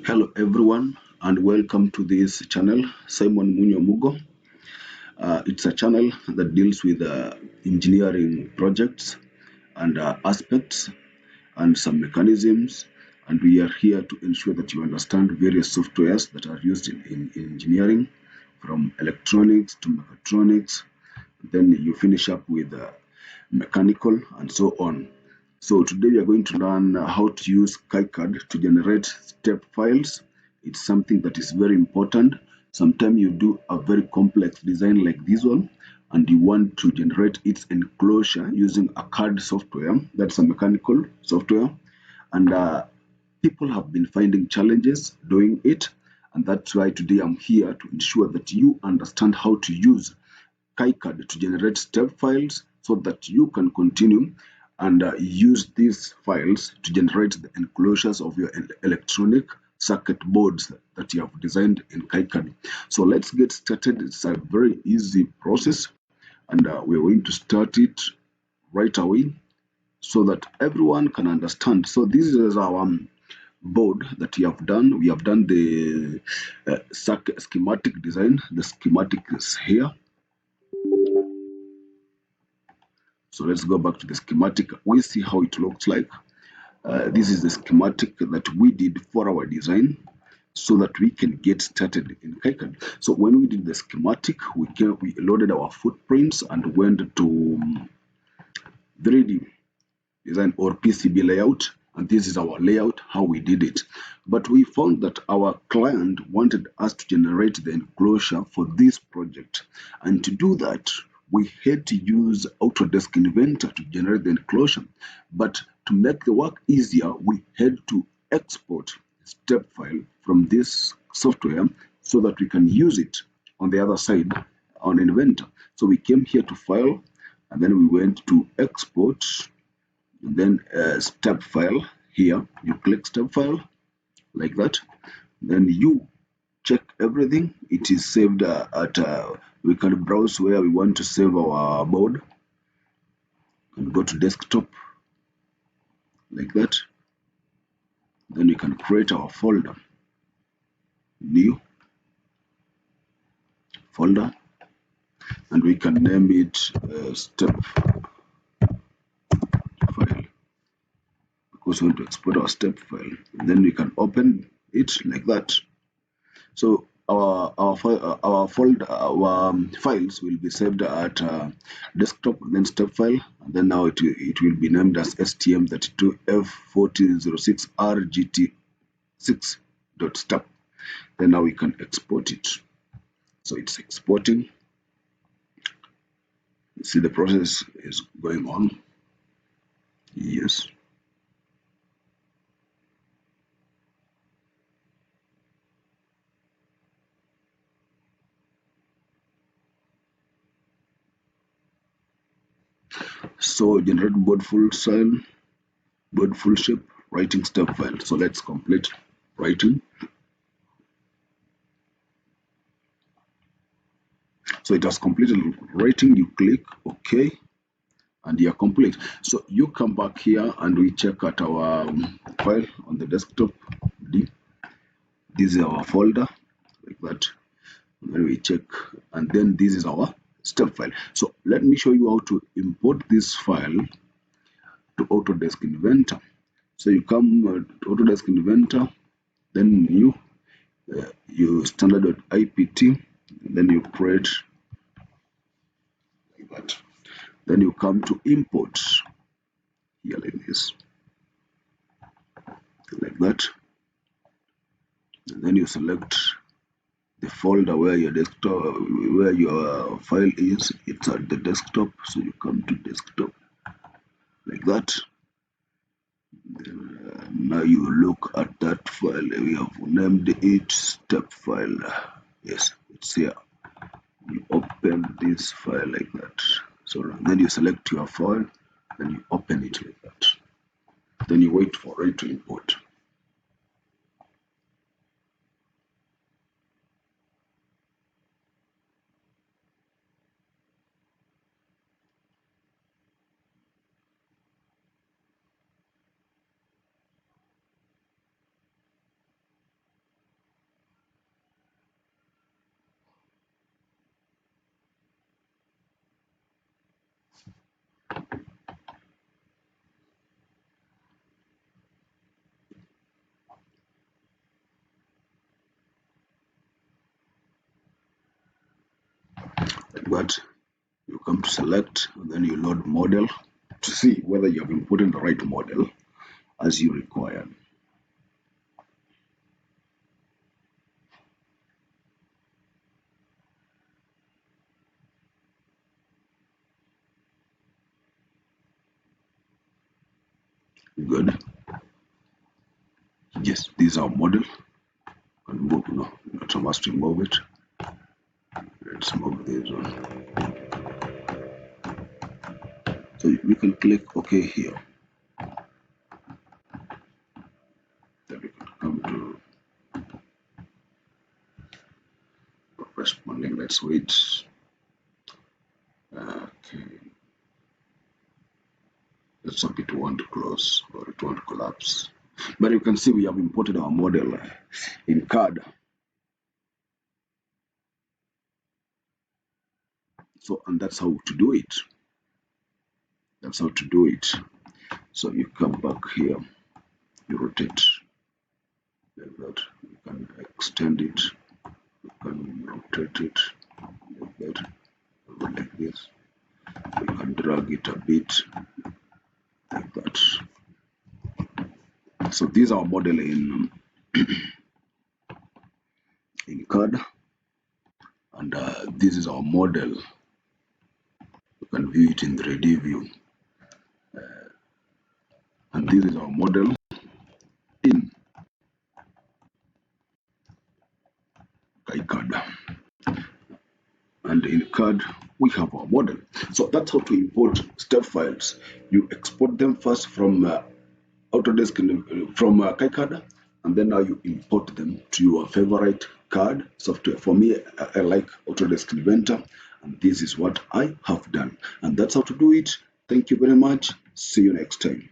Hello everyone and welcome to this channel, Simon Munyo Mugo. It's a channel that deals with engineering projects and aspects and some mechanisms, and we are here to ensure that you understand various softwares that are used in engineering, from electronics to mechatronics. Then you finish up with mechanical and so on. So today we are going to learn how to use KiCAD to generate step files. It's something that is very important. Sometimes you do a very complex design like this one, and you want to generate its enclosure using a CAD software. That's a mechanical software. And people have been finding challenges doing it. And that's why today I'm here to ensure that you understand how to use KiCAD to generate step files so that you can continue and use these files to generate the enclosures of your electronic circuit boards that you have designed in KiCAD. So let's get started. It's a very easy process, and we're going to start it right away so that everyone can understand. So this is our board that we have done. We have done the schematic design. The schematic is here. So let's go back to the schematic. We see how it looks like. This is the schematic that we did for our design so that we can get started in KiCAD. So when we did the schematic, we loaded our footprints and went to 3D design or PCB layout. And this is our layout, how we did it. But we found that our client wanted us to generate the enclosure for this project. And to do that, we had to use Autodesk Inventor to generate the enclosure. But to make the work easier, we had to export a step file from this software so that we can use it on the other side on Inventor. So we came here to File, and then we went to Export, and then step file. Here you click step file like that, then you check everything. It is saved at we can browse where we want to save our board and go to desktop like that. Then we can create our folder, new folder, and we can name it step file because we want to export our step file, and then we can open it like that. So our files will be saved at desktop, then step file, and then now it will be named as stm32f4006rgt6.step. Then now we can export it. So it's exporting. You see the process is going on. Yes. So generate board full sign, board full shape, writing step file. So let's complete writing. So it has completed writing. You click OK, and you are complete. So you come back here and we check at our file on the desktop. This is our folder like that. And then we check, and then this is our step file. So let me show you how to import this file to Autodesk Inventor. So you come to Autodesk Inventor, then you standard.ipt, and then you create like that. Then you come to import here like this, like that, and then you select the folder where your desktop, where your file is. It's at the desktop, so you come to desktop like that. Now you look at that file. We have named it step file. Yes, it's here. You open this file like that. So then you select your file, then you open it like that. Then you wait for it to import. But you come to select, and then you load model to see whether you have inputted the right model as you require. Good. Yes, this is our model. And move, no, not a must remove it. Let's move this one. So we can click OK here. Then we can come to corresponding. Let's wait. Okay. Let's hope it won't close or it won't collapse. But you can see we have imported our model in CAD. So, and that's how to do it. That's how to do it. So you come back here, you rotate like that. You can extend it. You can rotate it like that, like this. You can drag it a bit like that. So these are model in CAD, and this is our model. You can view it in 3D view, and this is our model in KiCAD. And in CAD, we have our model. So that's how to import step files. You export them first from Autodesk from KiCAD, and then now you import them to your favorite CAD software. For me, I like Autodesk Inventor, and this is what I have done. And that's how to do it. Thank you very much. See you next time.